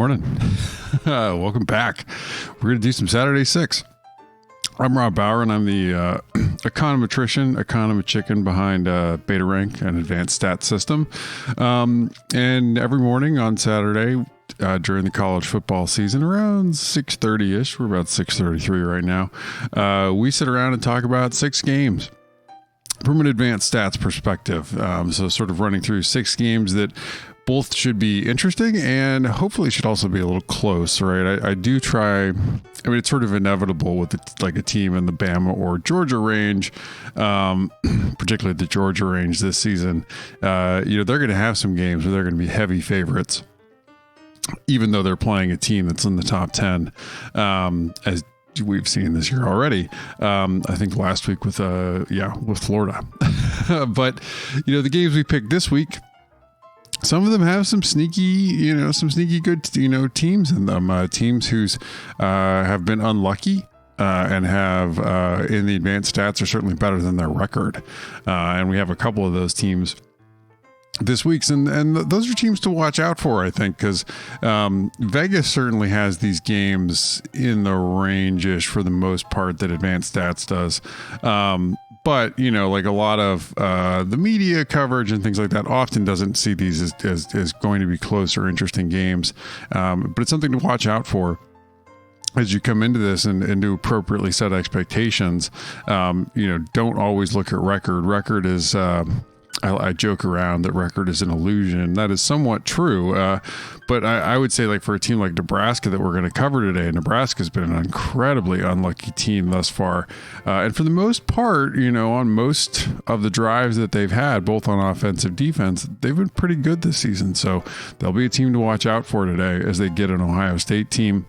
morning. Welcome back. We're going to do some Saturday 6. I'm Rob Bauer, and I'm the econometrician behind Beta Rank and Advanced Stat System. And every morning on Saturday during the college football season, around 6:30-ish, we're about 6:33 right now, we sit around and talk about 6 games from an advanced stats perspective. So sort of running through 6 games that both should be interesting and hopefully should also be a little close, right? I do try. I mean, it's sort of inevitable with a team in the Bama or Georgia range, particularly the Georgia range this season. They're going to have some games where they're going to be heavy favorites, even though they're playing a team that's in the top 10, as we've seen this year already. I think last week with Florida. But the games we picked this week, some of them have some sneaky good, teams in them. Teams who's have been unlucky and have in the advanced stats are certainly better than their record. And we have a couple of those teams this week's, and those are teams to watch out for, I think, because Vegas certainly has these games in the range-ish for the most part that advanced stats does. But, like a lot of the media coverage and things like that often doesn't see these as going to be close or interesting games. But it's something to watch out for as you come into this and to appropriately set expectations. Don't always look at record. Record is... I joke around that record is an illusion. That is somewhat true. But I would say, like, for a team like Nebraska that we're going to cover today, Nebraska's been an incredibly unlucky team thus far. And for the most part, on most of the drives that they've had, both on offense and defense, they've been pretty good this season. So they'll be a team to watch out for today as they get an Ohio State team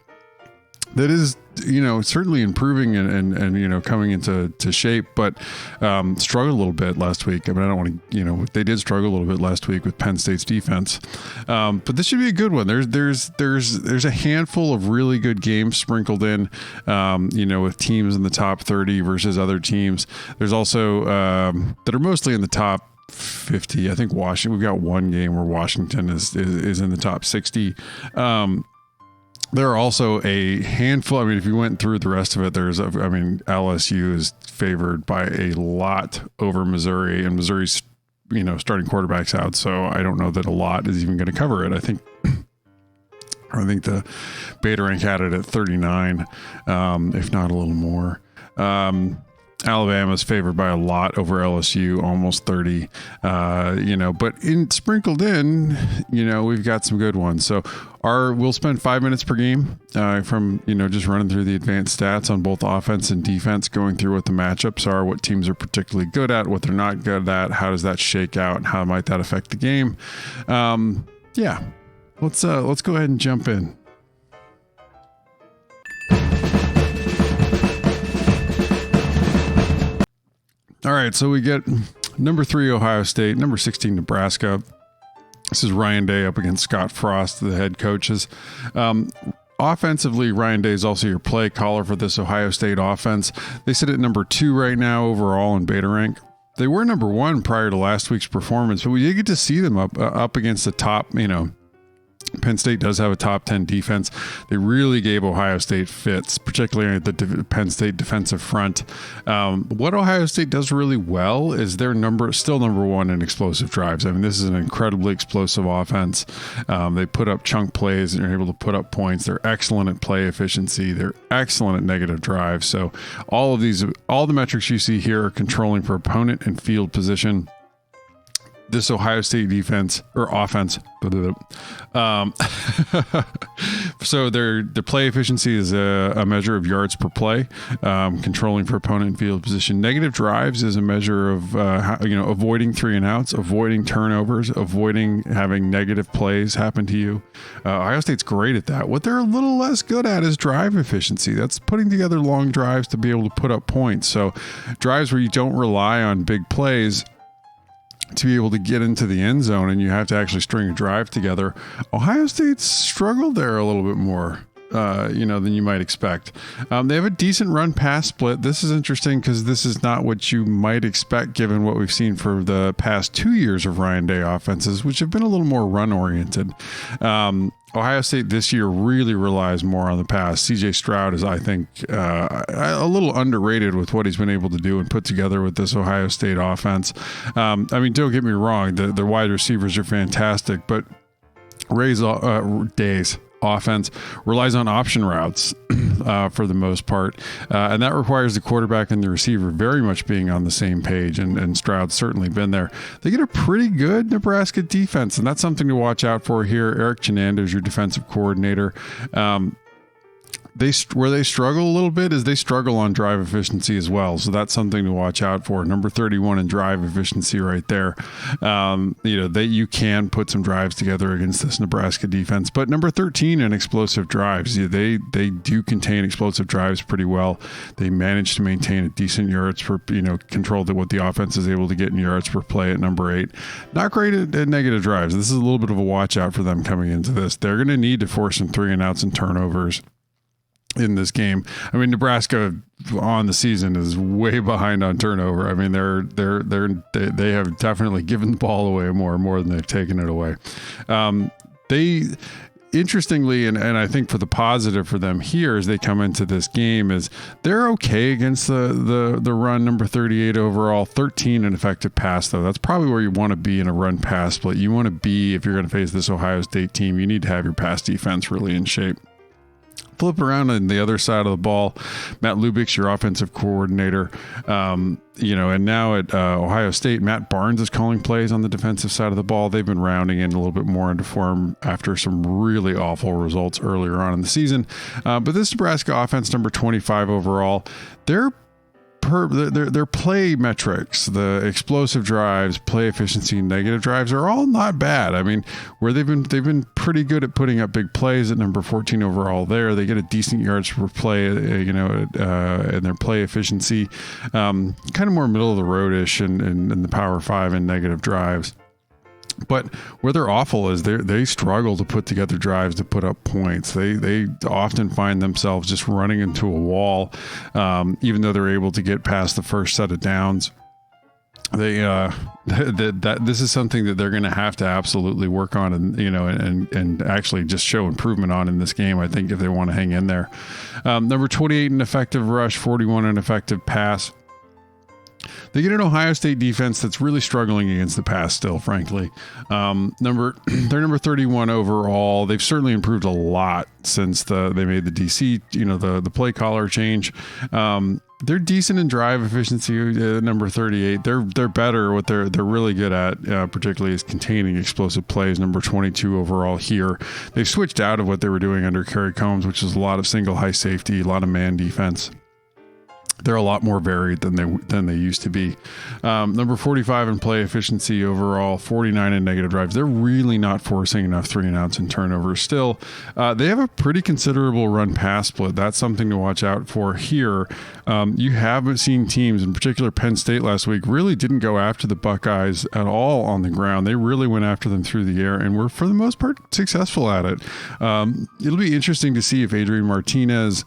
that is, certainly improving and coming into shape, but struggled a little bit last week. I mean, I don't want to, they did struggle a little bit last week with Penn State's defense. But this should be a good one. There's a handful of really good games sprinkled in, with teams in the top 30 versus other teams. There's also that are mostly in the top 50. I think Washington, we've got one game where Washington is in the top 60. There are also a handful. I mean, if you went through the rest of it, LSU is favored by a lot over Missouri, and Missouri's, starting quarterback's out. So I don't know that a lot is even going to cover it. I think the Beta Rank had it at 39, if not a little more. Alabama's favored by a lot over LSU, almost 30, but sprinkled in, we've got some good ones. So we'll spend 5 minutes per game, from, just running through the advanced stats on both offense and defense, going through what the matchups are, what teams are particularly good at, what they're not good at, how does that shake out, and how might that affect the game. Let's go ahead and jump in. All right, so we get number 3 Ohio State, number 16 Nebraska. This is Ryan Day up against Scott Frost, the head coaches. Offensively, Ryan Day is also your play caller for this Ohio State offense. They sit at number 2 right now overall in Beta Rank. They were number 1 prior to last week's performance, but we did get to see them up against the top, Penn State does have a top 10 defense. They really gave Ohio State fits, particularly at the Penn State defensive front. What Ohio State does really well is they're still number 1 in explosive drives. I mean, this is an incredibly explosive offense. They put up chunk plays and are able to put up points. They're excellent at play efficiency. They're excellent at negative drives. So all the metrics you see here are controlling for opponent and field position. This Ohio State defense or offense. So their play efficiency is a measure of yards per play, controlling for opponent field position. Negative drives is a measure of avoiding 3 and outs, avoiding turnovers, avoiding having negative plays happen to you. Ohio State's great at that. What they're a little less good at is drive efficiency. That's putting together long drives to be able to put up points. So drives where you don't rely on big plays to be able to get into the end zone and you have to actually string a drive together. Ohio State struggled there a little bit more. than you might expect. They have a decent run pass split. This is interesting because this is not what you might expect given what we've seen for the past 2 years of Ryan Day offenses, which have been a little more run oriented. Ohio State this year really relies more on the pass. CJ Stroud is, I think, a little underrated with what he's been able to do and put together with this Ohio State offense. Don't get me wrong, the wide receivers are fantastic, but Day's offense relies on option routes for the most part, and that requires the quarterback and the receiver very much being on the same page, and Stroud's certainly been there. They get a pretty good Nebraska defense, and that's something to watch out for here. Eric Chenando is your defensive coordinator. Where they struggle a little bit is they struggle on drive efficiency as well. So that's something to watch out for. Number 31 in drive efficiency right there. You can put some drives together against this Nebraska defense, but number 13 in explosive drives. They do contain explosive drives pretty well. They manage to maintain a decent yards per, control what the offense is able to get in yards per play at number 8. Not great at negative drives. This is a little bit of a watch out for them coming into this. They're going to need to force some 3-and-outs and turnovers in this game. Nebraska on the season is way behind on turnover. They have definitely given the ball away more than they've taken it away. Interestingly, and I think for the positive for them here as they come into this game is they're okay against the run. Number 38 overall, 13 in effective pass though. That's probably where you want to be in a run pass split. You want to be, if you're going to face this Ohio State team, you need to have your pass defense really in shape. Flip around on the other side of the ball. Matt Lubick's your offensive coordinator. And now at Ohio State, Matt Barnes is calling plays on the defensive side of the ball. They've been rounding in a little bit more into form after some really awful results earlier on in the season. But this Nebraska offense, number 25 overall, their play metrics, the explosive drives, play efficiency, negative drives are all not bad. Where they've been pretty good at putting up big plays at number 14 overall there. They get a decent yards per play, and their play efficiency, kind of more middle of the road-ish in the Power 5 and negative drives. But where they're awful is they struggle to put together drives to put up points. They often find themselves just running into a wall, even though they're able to get past the first set of downs. This is something that they're going to have to absolutely work on, and actually just show improvement on in this game, I think, if they want to hang in there. Number 28 in effective rush, 41 in effective pass. They get an Ohio State defense that's really struggling against the pass still, frankly. They're number 31 overall. They've certainly improved a lot since they made the DC, the play caller change. They're decent in drive efficiency, number 38. They're better. What they're really good at, particularly, is containing explosive plays, number 22 overall here. They've switched out of what they were doing under Kerry Combs, which is a lot of single high safety, a lot of man defense. They're a lot more varied than they used to be. Number 45 in play efficiency overall, 49 in negative drives. They're really not forcing enough 3-and-outs and turnovers. Still, they have a pretty considerable run pass split. That's something to watch out for here. You haven't seen teams, in particular Penn State last week, really didn't go after the Buckeyes at all on the ground. They really went after them through the air and were, for the most part, successful at it. It'll be interesting to see if Adrian Martinez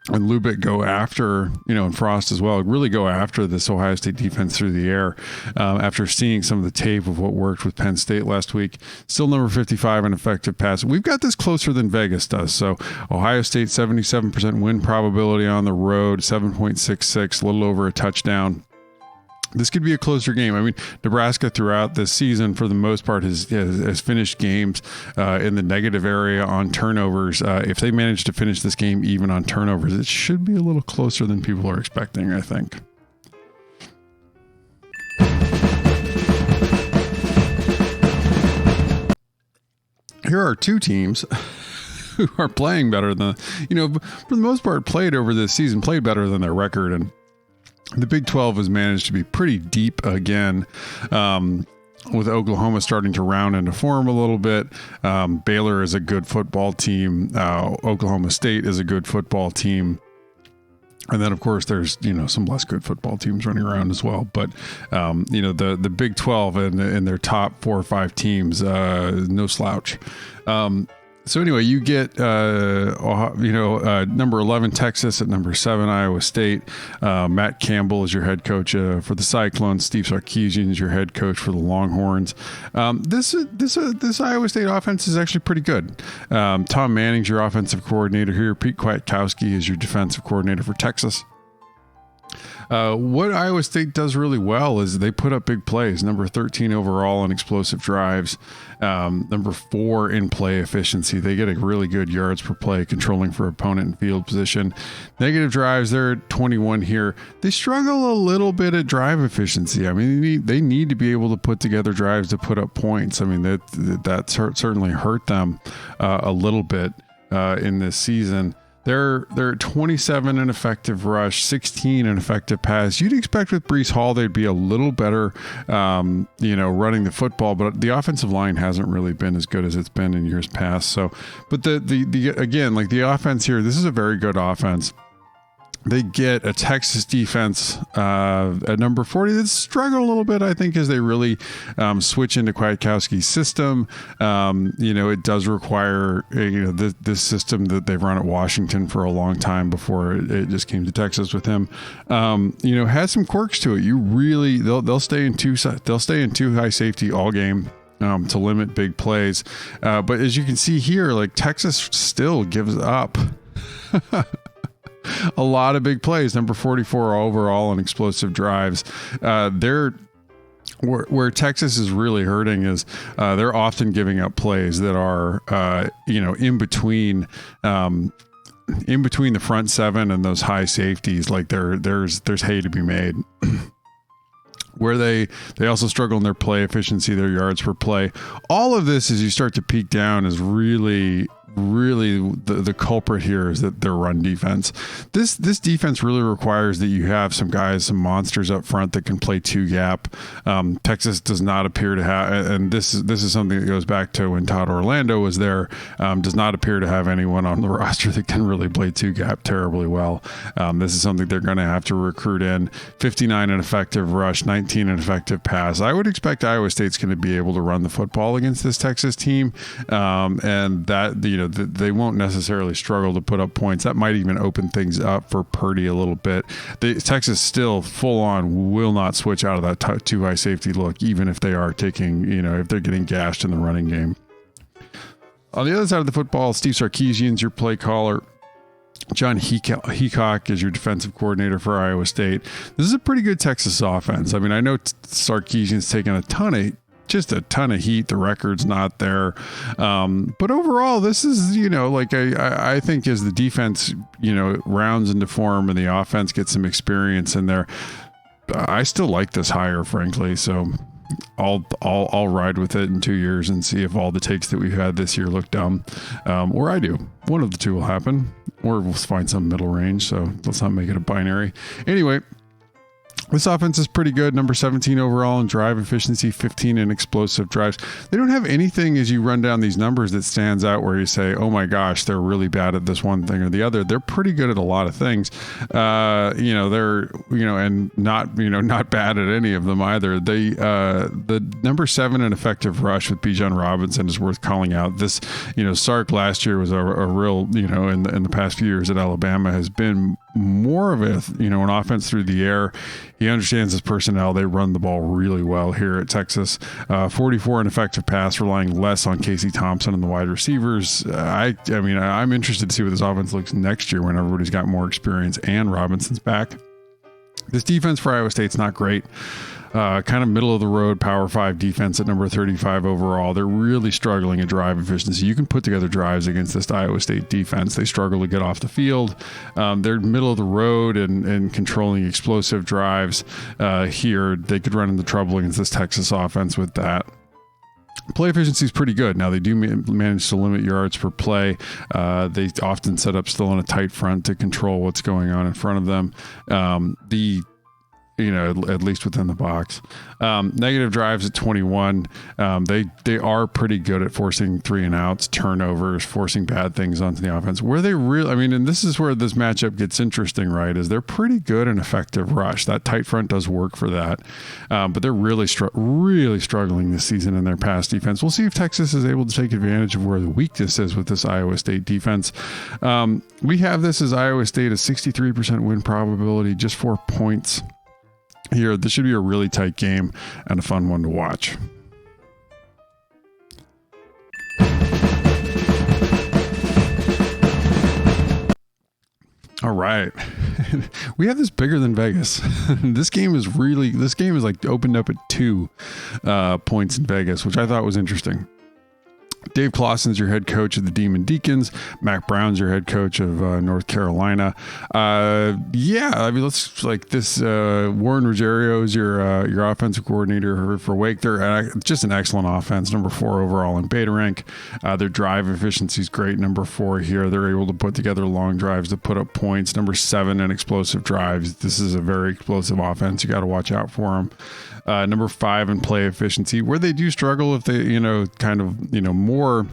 and Lubick go after, and Frost as well, really go after this Ohio State defense through the air after seeing some of the tape of what worked with Penn State last week. Still number 55 in effective pass. We've got this closer than Vegas does. So Ohio State, 77% win probability on the road, 7.66, a little over a touchdown. This could be a closer game. Nebraska throughout this season, for the most part, has finished games in the negative area on turnovers. If they manage to finish this game even on turnovers, it should be a little closer than people are expecting, I think. Here are two teams who are playing better than, for the most part, played better than their record. And the Big 12 has managed to be pretty deep again, with Oklahoma starting to round into form a little bit. Baylor is a good football team. Oklahoma State is a good football team. And then, of course, there's, some less good football teams running around as well. But, the Big 12 and their top 4 or 5 teams, no slouch. So anyway, you get, number 11, Texas, at number 7, Iowa State. Matt Campbell is your head coach for the Cyclones. Steve Sarkisian is your head coach for the Longhorns. This Iowa State offense is actually pretty good. Tom Manning's your offensive coordinator here. Pete Kwiatkowski is your defensive coordinator for Texas. What Iowa State does really well is they put up big plays. Number 13 overall in explosive drives. Number 4 in play efficiency. They get a really good yards per play, controlling for opponent and field position. Negative drives, they're at 21 here. They struggle a little bit at drive efficiency. I mean, they need to be able to put together drives to put up points. I mean, that certainly hurt them a little bit in this season. They're 27 in effective rush, 16 in effective pass. You'd expect with Breece Hall they'd be a little better, running the football, but the offensive line hasn't really been as good as it's been in years past. So, but the offense here, this is a very good offense. They get a Texas defense at number 40 that struggle a little bit, I think, as they really switch into Kwiatkowski's system. It does require this system that they've run at Washington for a long time before it just came to Texas with him. Has some quirks to it. They'll stay in two high safety all game. To limit big plays. But as you can see here, like Texas still gives up a lot of big plays. Number 44 overall in explosive drives. Where Texas is really hurting is they're often giving up plays that are in between the front 7 and those high safeties. Like there's hay to be made. Where they also struggle in their play efficiency, their yards per play. All of this, as you start to peek down, is really the culprit here is that their run defense. This defense really requires that you have some monsters up front that can play 2-gap. Texas does not appear to have, and this is something that goes back to when Todd Orlando was there. Does not appear to have anyone on the roster that can really play 2-gap terribly well. This is something they're going to have to recruit in. 59 in effective rush, 19 in effective pass. I would expect Iowa State's going to be able to run the football against this Texas team, and that they won't necessarily struggle to put up points. That might even open things up for Purdy a little bit. Texas still full on will not switch out of that 2 high safety look, even if they are taking, if they're getting gashed in the running game. On the other side of the football, Steve Sarkisian's your play caller. John Heacock is your defensive coordinator for Iowa State. This is a pretty good Texas offense. I mean, I know Sarkisian's taken a ton of heat. The record's not there. But overall, this is, I think as the defense, rounds into form and the offense gets some experience in there, I still like this hire, frankly. So I'll ride with it in 2 years and see if all the takes that we've had this year look dumb, or I do. One of the two will happen, or we'll find some middle range. So let's not make it a binary. Anyway, this offense is pretty good. Number 17 overall in drive efficiency, 15 in explosive drives. They don't have anything as you run down these numbers that stands out where you say, oh my gosh, they're really bad at this one thing or the other. They're pretty good at a lot of things. And not bad at any of them either. The number 7 in effective rush with Bijan Robinson is worth calling out. This, Sark last year was a real, in the past few years at Alabama has been more of an offense through the air. He understands his personnel. They run the ball really well here at Texas. 44 in effective pass, relying less on Casey Thompson and the wide receivers. I'm interested to see what this offense looks next year when everybody's got more experience and Robinson's back. This defense for Iowa State's not great. Kind of middle of the road Power 5 defense at number 35 overall. They're really struggling at drive efficiency. You can put together drives against this Iowa State defense. They struggle to get off the field. They're middle of the road and controlling explosive drives here. They could run into trouble against this Texas offense with that. Play efficiency is pretty good. Now, they do manage to limit yards per play. They often set up still in a tight front to control what's going on in front of them. at least within the box. Negative drives at 21. They are pretty good at forcing 3 and outs, turnovers, forcing bad things onto the offense. Where they really, and this is where this matchup gets interesting, right? Is they're pretty good in effective rush. That tight front does work for that. But they're really struggling this season in their pass defense. We'll see if Texas is able to take advantage of where the weakness is with this Iowa State defense. We have this as Iowa State a 63% win probability, just 4 points here. This should be a really tight game and a fun one to watch. All right. We have this bigger than Vegas. This game is like opened up at 2 points in Vegas, which I thought was interesting. Dave Clawson's your head coach of the Demon Deacons. Mac Brown's your head coach of North Carolina. Let's like this. Warren Ruggiero is your offensive coordinator for Wake. They're just an excellent offense. Number 4 overall in beta rank. Their drive efficiency is great. Number 4 here. They're able to put together long drives to put up points. Number 7 in explosive drives. This is a very explosive offense. You got to watch out for them. Number 5 in play efficiency, where they do struggle if they, more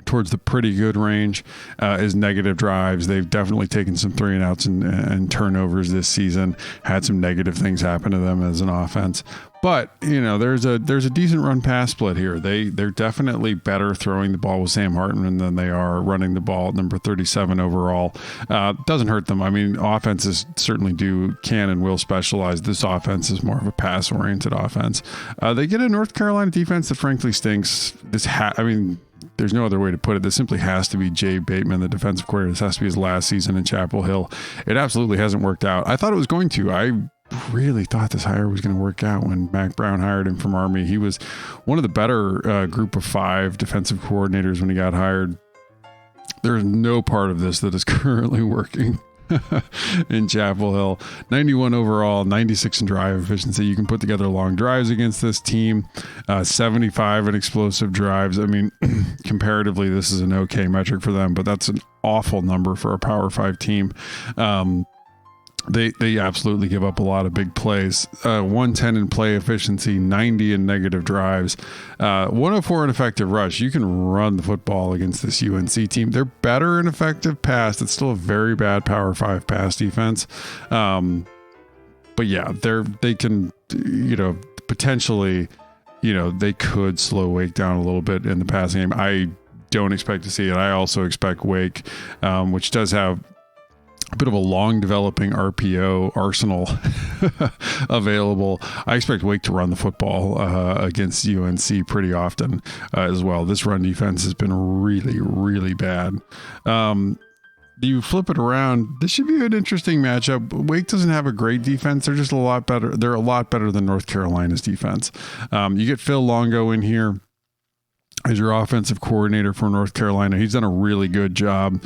towards the pretty good range is negative drives. They've definitely taken some 3 and outs and turnovers this season, had some negative things happen to them as an offense. But, there's a decent run pass split here. They're definitely better throwing the ball with Sam Hartman than they are running the ball at number 37 overall. Doesn't hurt them. Offenses certainly can and will specialize. This offense is more of a pass-oriented offense. They get a North Carolina defense that frankly stinks. There's no other way to put it. This simply has to be Jay Bateman, the defensive coordinator. This has to be his last season in Chapel Hill. It absolutely hasn't worked out. I thought it was going to. I really thought this hire was going to work out when Mac Brown hired him from Army. He was one of the better group of 5 defensive coordinators when he got hired. There's no part of this that is currently working in Chapel Hill. 91 overall, 96 in drive efficiency. You can put together long drives against this team. 75 in explosive drives. Comparatively, this is an okay metric for them, but that's an awful number for a Power 5 team. They absolutely give up a lot of big plays. 110 in play efficiency, 90 in negative drives, 104 in effective rush. You can run the football against this UNC team. They're better in effective pass. It's still a very bad Power 5 pass defense. But yeah, they can, potentially, they could slow Wake down a little bit in the passing game. I don't expect to see it. I also expect Wake, which does have a bit of a long developing RPO arsenal available. I expect Wake to run the football against UNC pretty often as well. This run defense has been really, really bad. You flip it around, this should be an interesting matchup. Wake doesn't have a great defense. They're just a lot better. They're a lot better than North Carolina's defense. You get Phil Longo in here as your offensive coordinator for North Carolina. He's done a really good job.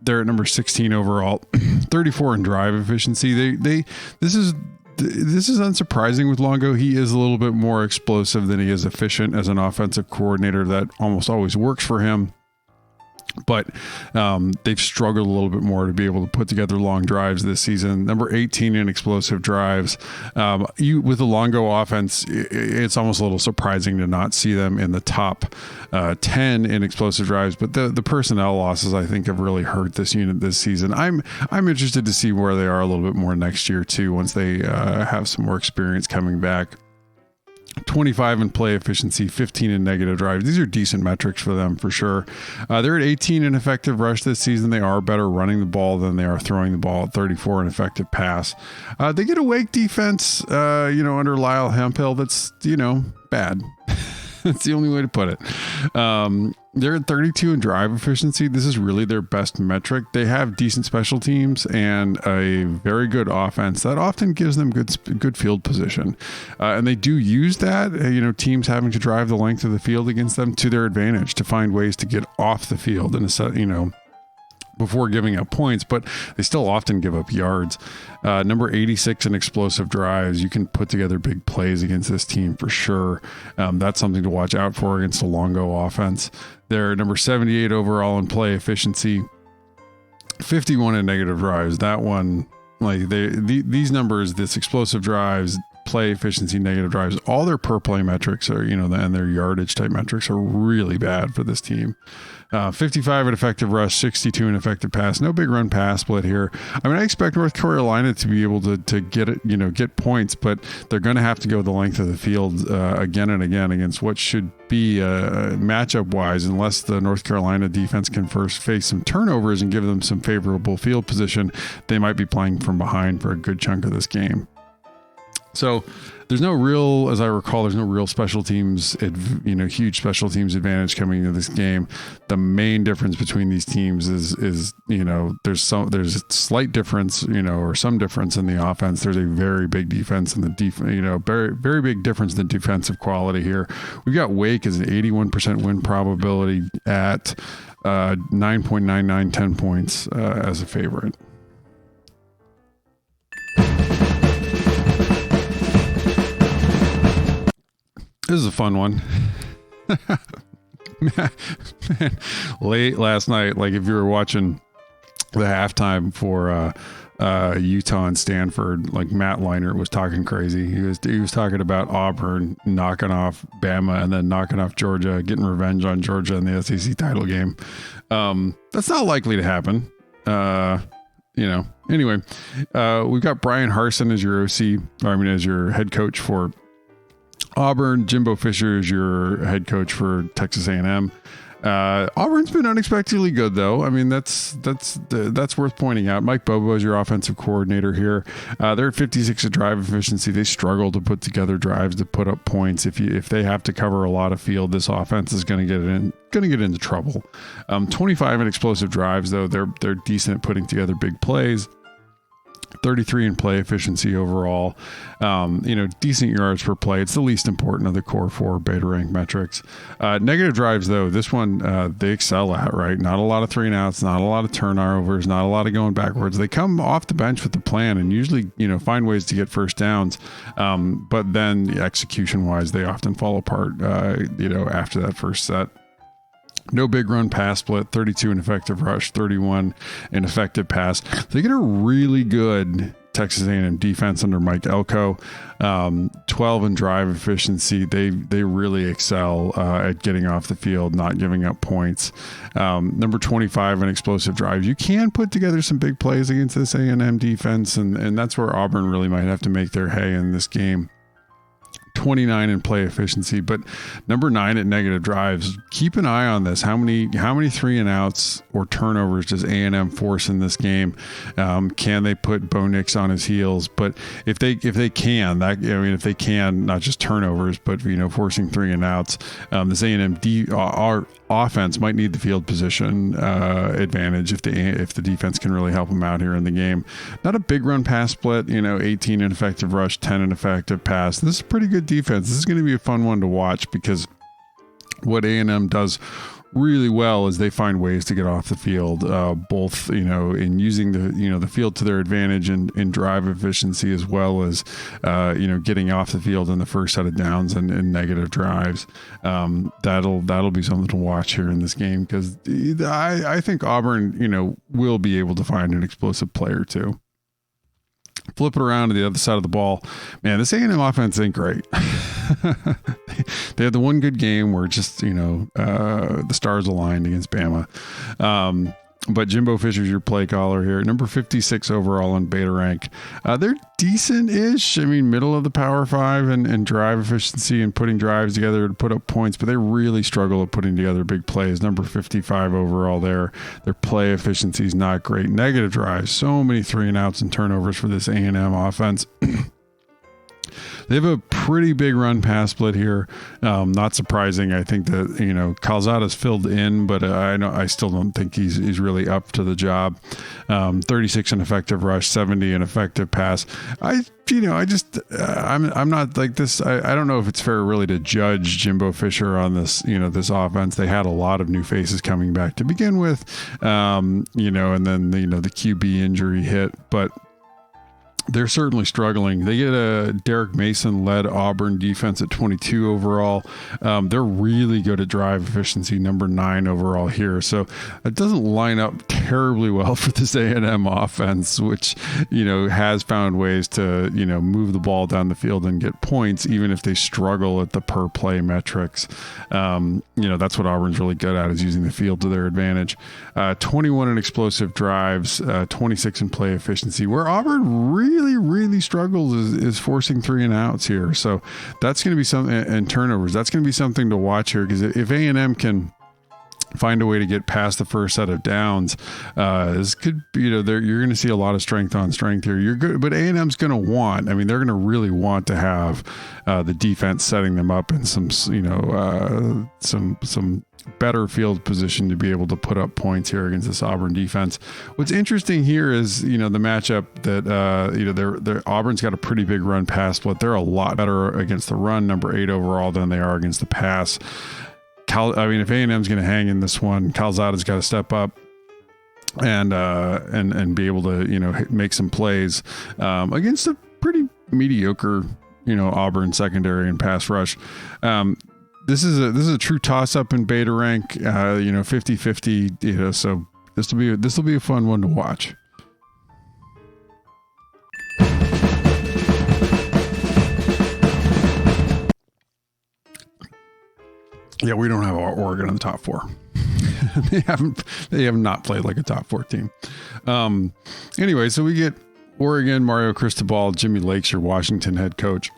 They're at number 16 overall, 34 in drive efficiency. This is unsurprising with Longo. He is a little bit more explosive than he is efficient as an offensive coordinator. That almost always works for him. But they've struggled a little bit more to be able to put together long drives this season. Number 18 in explosive drives. With the Longo offense, it's almost a little surprising to not see them in the top 10 in explosive drives. But the personnel losses, I think, have really hurt this unit this season. I'm interested to see where they are a little bit more next year too, once they have some more experience coming back. 25 in play efficiency, 15 in negative drives. These are decent metrics for them for sure. They're at 18 in effective rush this season. They are better running the ball than they are throwing the ball at 34 in effective pass. They get a Wake defense, under Lyle Hemphill that's, bad. That's the only way to put it. They're at 32 in drive efficiency. This is really their best metric. They have decent special teams and a very good offense that often gives them good field position. And they do use that, teams having to drive the length of the field against them to their advantage to find ways to get off the field before giving up points, but they still often give up yards. Number 86 in explosive drives. You can put together big plays against this team for sure. That's something to watch out for against the Longo offense. They're number 78 overall in play efficiency, 51 in negative drives. That one, Like these numbers, this explosive drives, play efficiency, negative drives, all their per play metrics are, and their yardage type metrics are really bad for this team. 55 in effective rush, 62 in effective pass. No big run pass split here. I mean, I expect North Carolina to be able to get it, get points, but they're going to have to go the length of the field again and again against what should be matchup wise, unless the North Carolina defense can first face some turnovers and give them some favorable field position. They might be playing from behind for a good chunk of this game. So there's no real, as I recall, there's no real special teams, huge special teams advantage coming into this game. The main difference between these teams is there's a slight difference, or some difference in the offense. There's a very big defense in the very, very big difference in the defensive quality here. We've got Wake as an 81% win probability at 9.99, 10 points as a favorite. This is a fun one. Man, late last night, like if you were watching the halftime for Utah and Stanford, like Matt Leinart was talking crazy. He was talking about Auburn knocking off Bama and then knocking off Georgia, getting revenge on Georgia in the SEC title game. That's not likely to happen. Anyway, we've got Brian Harsin as your as your head coach for Auburn. Jimbo Fisher is your head coach for Texas A&M. Auburn's been unexpectedly good, though. I mean, that's worth pointing out. Mike Bobo is your offensive coordinator here. They're at 56 at drive efficiency. They struggle to put together drives to put up points. If they have to cover a lot of field, this offense is going to get into trouble. 25 in explosive drives, though. They're decent at putting together big plays. 33 in play efficiency overall. Decent yards per play. It's the least important of the core four beta rank metrics. Negative drives, though, this one they excel at, right? Not a lot of 3 and outs, not a lot of turnovers, not a lot of going backwards. They come off the bench with the plan and usually, find ways to get first downs. But then execution wise, they often fall apart, after that first set. No big run pass split, 32 in effective rush, 31 in effective pass. They get a really good Texas A&M defense under Mike Elko. 12 in drive efficiency. They really excel at getting off the field, not giving up points. Number 25 in explosive drives. You can put together some big plays against this A&M defense, and that's where Auburn really might have to make their hay in this game. 29 in play efficiency, but number 9 at negative drives. Keep an eye on this. How many 3 and outs or turnovers does A&M force in this game? Can they put Bo Nix on his heels? But if they can, if they can, not just turnovers, but forcing 3 and outs, this A&M our offense might need the field position advantage if the defense can really help them out here in the game. Not a big run pass split. 18 in effective rush, 10 in effective pass. This is pretty good defense. This is going to be a fun one to watch because what A&M does really well is they find ways to get off the field, both in using the field to their advantage and in drive efficiency, as well as getting off the field in the first set of downs and negative drives. That'll be something to watch here in this game because I think Auburn will be able to find an explosive player too. Flip it around to the other side of the ball. Man, this A&M offense ain't great. They had the one good game where just, the stars aligned against Bama. But Jimbo Fisher's your play caller here. Number 56 overall on beta rank. They're decent-ish. I mean, middle of the Power 5 and drive efficiency and putting drives together to put up points, but they really struggle at putting together big plays. Number 55 overall there. Their play efficiency is not great. Negative drives. So many 3 and outs and turnovers for this A&M offense. They have a pretty big run pass split here. Not surprising. I think that, Calzada's filled in, but I still don't think he's really up to the job. 36 in effective rush, 70 in effective pass. I'm not like this. I don't know if it's fair really to judge Jimbo Fisher on this, this offense. They had a lot of new faces coming back to begin with, and then, the QB injury hit, but they're certainly struggling. They get a Derek Mason led Auburn defense at 22 overall. They're really good at drive efficiency, number 9 overall here. So it doesn't line up terribly well for this A&M offense, which, has found ways to, move the ball down the field and get points, even if they struggle at the per play metrics. That's what Auburn's really good at, is using the field to their advantage. 21 in explosive drives, 26 in play efficiency. Where Auburn really struggles is forcing 3 and outs here. So that's going to be something, and turnovers. That's going to be something to watch here, because if A&M can find a way to get past the first set of downs, this could be, you're going to see a lot of strength on strength here. You're good, but A&M's going to want, they're going to really want to have the defense setting them up in some better field position to be able to put up points here against this Auburn defense. What's interesting here is, the matchup that, Auburn's got a pretty big run pass split. They're a lot better against the run, number 8 overall, than they are against the pass. If A&M's going to hang in this one, Calzada's got to step up and be able to, make some plays against a pretty mediocre, Auburn secondary and pass rush. This is a true toss up in beta rank, 50-50, so this will be a fun one to watch. Yeah, we don't have Oregon in the top 4. They have not played like a top 4 team. Anyway, so we get Oregon, Mario Cristobal, Jimmy Lake's your Washington head coach.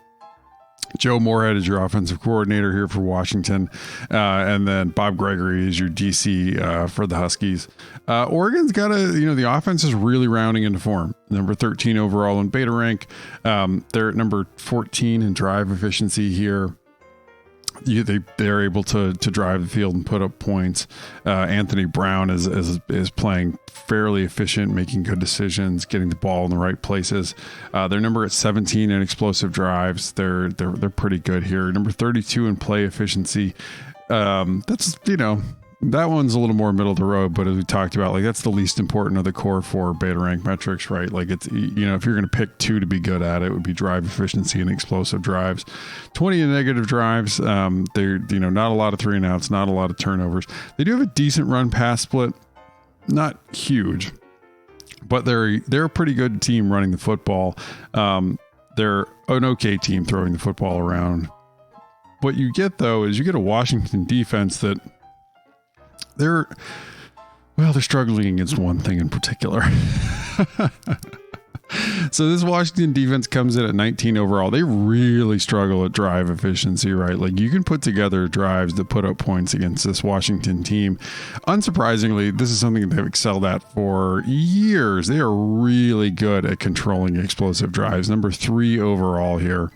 Joe Moorhead is your offensive coordinator here for Washington. And then Bob Gregory is your DC for the Huskies. Oregon's got the offense is really rounding into form. Number 13 overall in beta rank. They're at number 14 in drive efficiency here. They're able to drive the field and put up points. Anthony Brown is playing fairly efficient, making good decisions, getting the ball in the right places. Their number at 17 in explosive drives. They're pretty good here. Number 32 in play efficiency. That's that one's a little more middle of the road, but as we talked about, that's the least important of the core 4 beta rank metrics, right? It's, if you're going to pick 2 to be good at, it would be drive efficiency and explosive drives. 20 in negative drives. They're, not a lot of 3 and outs, not a lot of turnovers. They do have a decent run pass split, not huge, but they're a pretty good team running the football. They're an okay team throwing the football around. What you get though, is you get a Washington defense that they're struggling against one thing in particular. So this Washington defense comes in at 19 overall. They really struggle at drive efficiency, right? You can put together drives that put up points against this Washington team. Unsurprisingly, this is something they've excelled at for years. They are really good at controlling explosive drives. Number 3 overall here.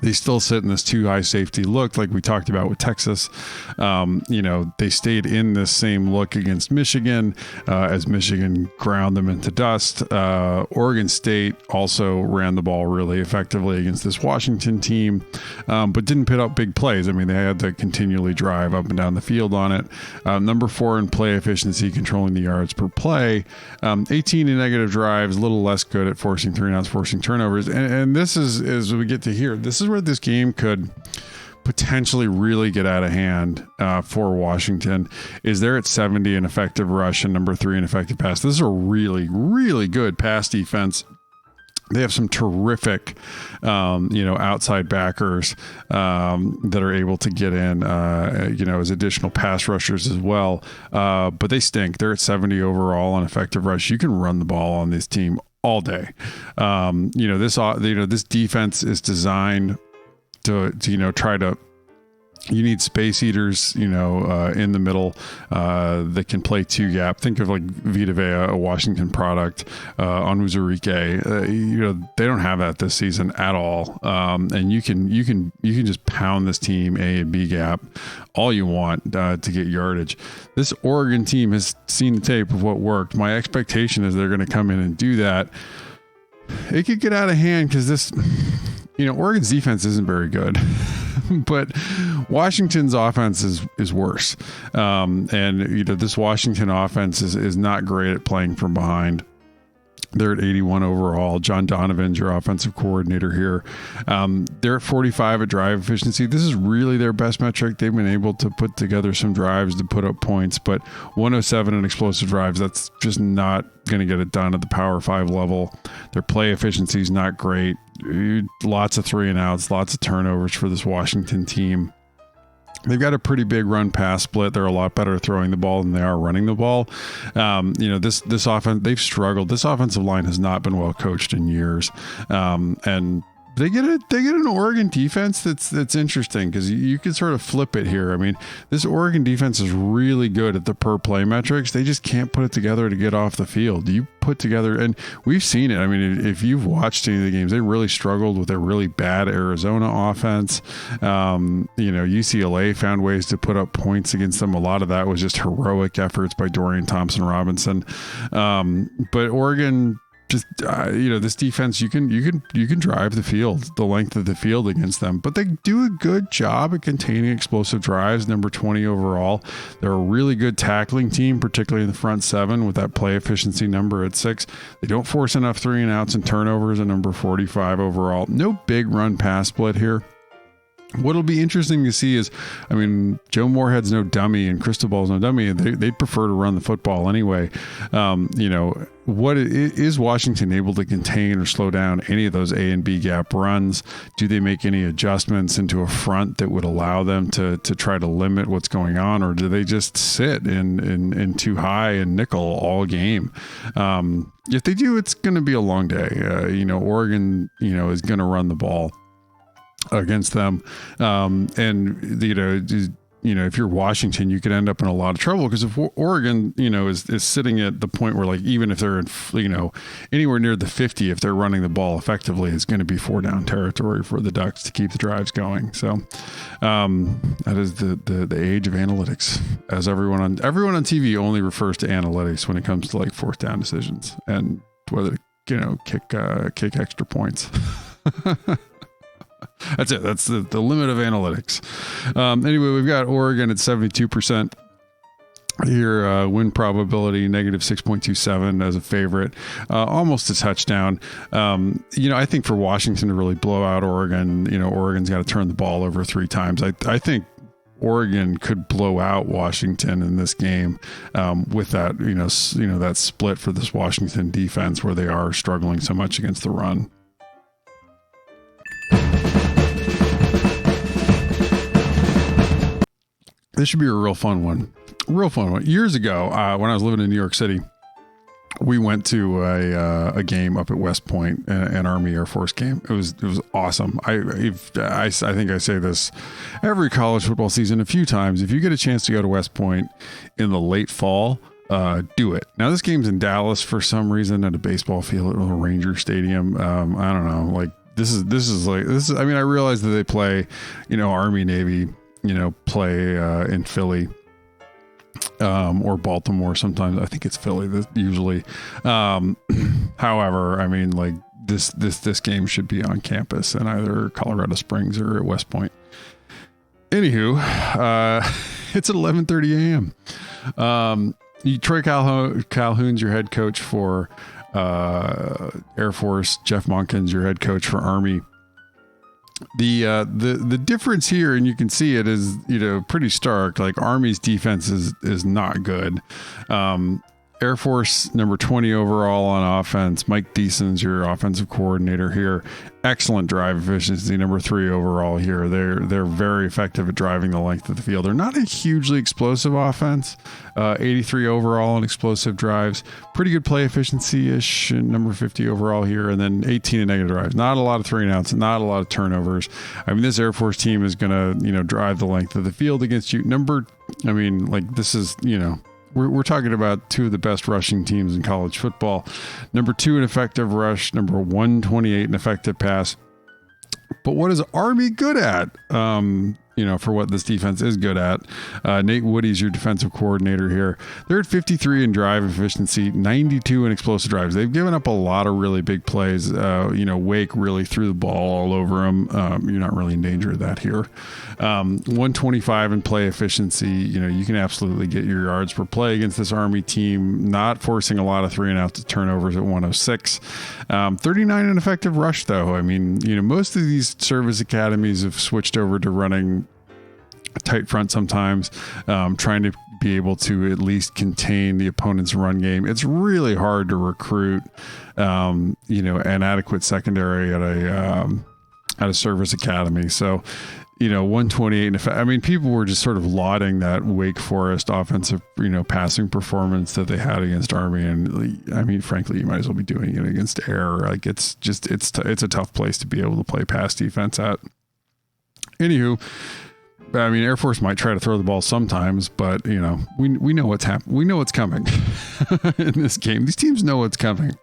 They still sit in this too high safety look, like we talked about with Texas. They stayed in this same look against Michigan as Michigan ground them into dust. Oregon State also ran the ball really effectively against this Washington team, but didn't put up big plays. They had to continually drive up and down the field on it. Number 4 in play efficiency, controlling the yards per play. 18 in negative drives, a little less good at forcing 3 and outs, forcing turnovers. And this is, as we get to here, this is where this game could potentially really get out of hand for Washington. Is they're at 70 in effective rush and number 3 in effective pass. This is a really, really good pass defense. They have some terrific, outside backers that are able to get in, as additional pass rushers as well. But they stink. They're at 70 overall on effective rush. You can run the ball on this team all day. This defense is designed to try to. You need space eaters, in the middle that can play 2 gap. Think of Vita Vea, a Washington product, Onwuzurike. They don't have that this season at all. And you can just pound this team A and B gap all you want to get yardage. This Oregon team has seen the tape of what worked. My expectation is they're going to come in and do that. It could get out of hand because this, Oregon's defense isn't very good. But Washington's offense is worse. And this Washington offense is not great at playing from behind. They're at 81 overall. John Donovan's your offensive coordinator here. They're at 45 at drive efficiency. This is really their best metric. They've been able to put together some drives to put up points, but 107 in explosive drives, that's just not going to get it done at the Power 5 level. Their play efficiency is not great. Lots of 3 and outs, lots of turnovers for this Washington team. They've got a pretty big run pass split. They're a lot better throwing the ball than they are running the ball. This offense, they've struggled. This offensive line has not been well coached in years. And they get an Oregon defense that's interesting, because you can sort of flip it here. I mean, this Oregon defense is really good at the per play metrics. They just can't put it together to get off the field. You put together, and we've seen it. I mean, if you've watched any of the games, they really struggled with a really bad Arizona offense. UCLA found ways to put up points against them. A lot of that was just heroic efforts by Dorian Thompson-Robinson. But Oregon, just this defense, you can drive the field, the length of the field against them, but they do a good job at containing explosive drives. Number 20 overall. They're a really good tackling team, particularly in the front 7, with that play efficiency number at 6. They don't force enough 3 and outs and turnovers at number 45 overall. No big run pass split here. What'll be interesting to see is, I mean, Joe Moorhead's no dummy and Cristobal's no dummy. They'd prefer to run the football anyway. Is Washington able to contain or slow down any of those A and B gap runs? Do they make any adjustments into a front that would allow them to try to limit what's going on, or do they just sit in too high and nickel all game? If they do, it's going to be a long day. Oregon, is going to run the ball against them. If you're Washington, you could end up in a lot of trouble, because if Oregon, is sitting at the point where, like, even if they're in, anywhere near the 50, if they're running the ball effectively, it's going to be 4 down territory for the Ducks to keep the drives going. So that is the age of analytics, as everyone on TV only refers to analytics when it comes to, like, 4th down decisions and whether to, kick extra points. That's it. That's the limit of analytics. Anyway, we've got Oregon at 72% here. Win probability -6.27 as a favorite, almost a touchdown. I think for Washington to really blow out Oregon, Oregon's got to turn the ball over 3 times. I think Oregon could blow out Washington in this game with that, that split for this Washington defense, where they are struggling so much against the run. This should be a real fun one. Years ago, when I was living in New York City, we went to a game up at West Point, an Army Air Force game. It was awesome. I think I say this every college football season a few times. If you get a chance to go to West Point in the late fall, do it. Now, this game's in Dallas for some reason, at a baseball field at a Ranger Stadium. I don't know. Like, this is. I mean, I realize that they play, Army, Navy, play in Philly or Baltimore sometimes. I think it's Philly usually. However, I mean, like, this game should be on campus in either Colorado Springs or at West Point. Anywho, it's at 11:30 a.m. Troy Calhoun's your head coach for Air Force. Jeff Monken's your head coach for Army. The difference here, and you can see it, is pretty stark. Like, Army's defense is not good. Air Force, number 20 overall on offense. Mike Deason's your offensive coordinator here. Excellent drive efficiency, number 3 overall here. They're very effective at driving the length of the field. They're not a hugely explosive offense. 83 overall in explosive drives. Pretty good play efficiency-ish, number 50 overall here. And then 18 in negative drives. Not a lot of 3 and outs, not a lot of turnovers. I mean, this Air Force team is going to, drive the length of the field against you. This is, We're talking about 2 of the best rushing teams in college football. Number 2 in effective rush, number 128 in effective pass. But what is Army good at? for what this defense is good at. Nate Woody's your defensive coordinator here. They're at 53 in drive efficiency, 92 in explosive drives. They've given up a lot of really big plays. Wake really threw the ball all over them. You're not really in danger of that here. 125 in play efficiency. You can absolutely get your yards per play against this Army team, not forcing a lot of 3-and-out turnovers at 106. 39 in effective rush, though. I mean, most of these service academies have switched over to running a tight front sometimes, trying to be able to at least contain the opponent's run game. It's really hard to recruit, an adequate secondary at a service academy. So, 128. I mean, people were just sort of lauding that Wake Forest offensive, passing performance that they had against Army. And I mean, frankly, you might as well be doing it against air. Like it's a tough place to be able to play pass defense at. Anywho, I mean, Air Force might try to throw the ball sometimes, but we know what's happening. We know what's coming in this game. These teams know what's coming.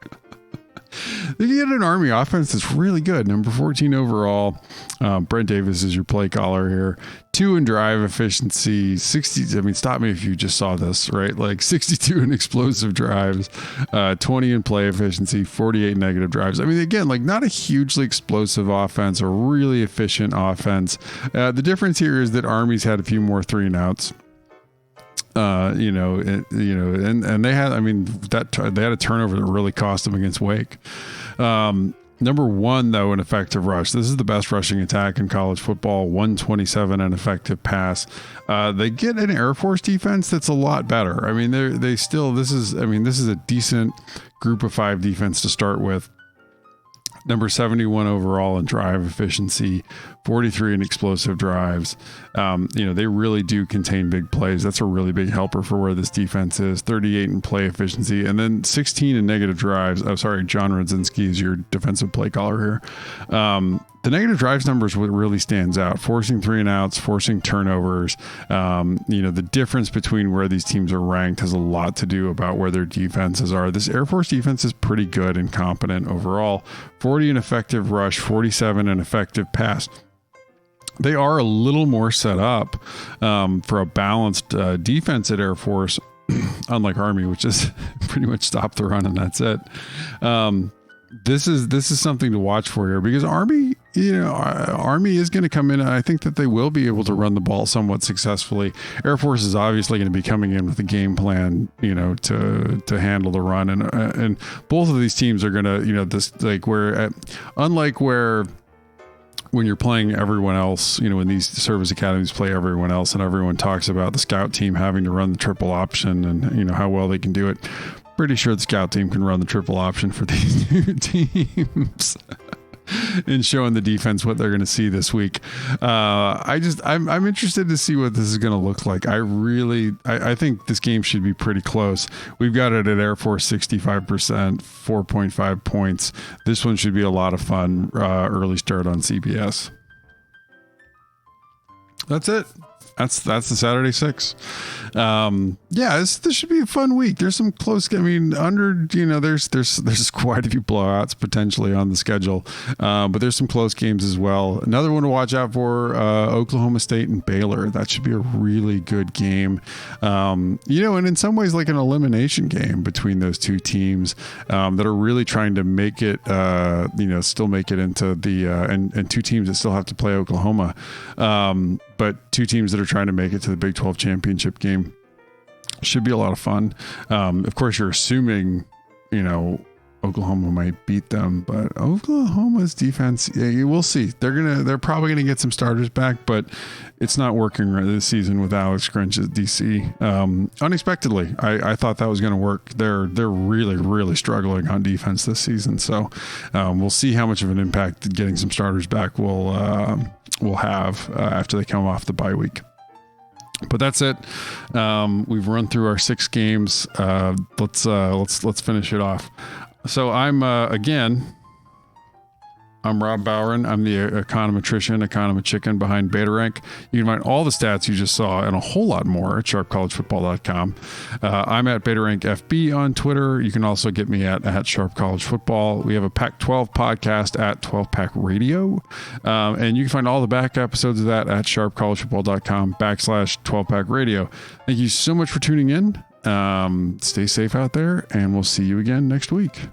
They get an Army offense that's really good. Number 14 overall. Brent Davis is your play caller here. 2 in drive efficiency, 60. I mean, stop me if you just saw this, right? Like 62 in explosive drives, 20 in play efficiency, 48 negative drives. I mean, again, like not a hugely explosive offense, a really efficient offense. The difference here is that Army's had a few more 3-and-outs. And they had, they had a turnover that really cost them against Wake. Number 1 though, in effective rush. This is the best rushing attack in college football. 127 in effective pass. They get an Air Force defense that's a lot better. I mean, this is a decent group of 5 defense to start with. Number 71 overall in drive efficiency, 43 in explosive drives. They really do contain big plays. That's a really big helper for where this defense is. 38 in play efficiency, and then 16 in negative drives. Oh, sorry, John Rodzinski is your defensive play caller here. The negative drives numbers what really stands out. Forcing 3-and-outs, forcing turnovers. The difference between where these teams are ranked has a lot to do about where their defenses are. This Air Force defense is pretty good and competent overall. 40 in effective rush, 47 in effective pass. They are a little more set up for a balanced defense at Air Force, unlike Army, which is pretty much stop the run and that's it. This is something to watch for here because Army is going to come in. And I think that they will be able to run the ball somewhat successfully. Air Force is obviously going to be coming in with a game plan, to handle the run. And both of these teams are going to, unlike where when you're playing everyone else, when these service academies play everyone else and everyone talks about the scout team having to run the triple option and, how well they can do it. Pretty sure the scout team can run the triple option for these two teams and showing the defense what they're going to see this week. I'm interested to see what this is going to look like. I think this game should be pretty close. We've got it at Air Force 65%, 4.5 points. This one should be a lot of fun. Early start on CBS. That's it. That's the Saturday 6. This should be a fun week. There's some close. I mean, there's quite a few blowouts potentially on the schedule, but there's some close games as well. Another one to watch out for: Oklahoma State and Baylor. That should be a really good game. And in some ways like an elimination game between those two teams that are really trying to make it. Still make it into the and two teams that still have to play Oklahoma. But two teams that are trying to make it to the Big 12 championship game. Should be a lot of fun. Of course, you're assuming, Oklahoma might beat them, but Oklahoma's defense, we'll see. They're probably gonna get some starters back, but it's not working right this season with Alex Grinch at DC. Unexpectedly, I thought that was gonna work. They're really, really struggling on defense this season. So we'll see how much of an impact getting some starters back will have after they come off the bye week. But that's it. We've run through our 6 games. Let's finish it off. So I'm again I'm Rob Bowerin. I'm the econometrician behind BetaRank. You can find all the stats you just saw and a whole lot more at sharpcollegefootball.com. I'm at BetaRankFB on Twitter. You can also get me at SharpCollegeFootball. We have a Pac-12 podcast at 12 Pack Radio. And you can find all the back episodes of that at sharpcollegefootball.com/12 Pack Radio. Thank you so much for tuning in. Stay safe out there, and we'll see you again next week.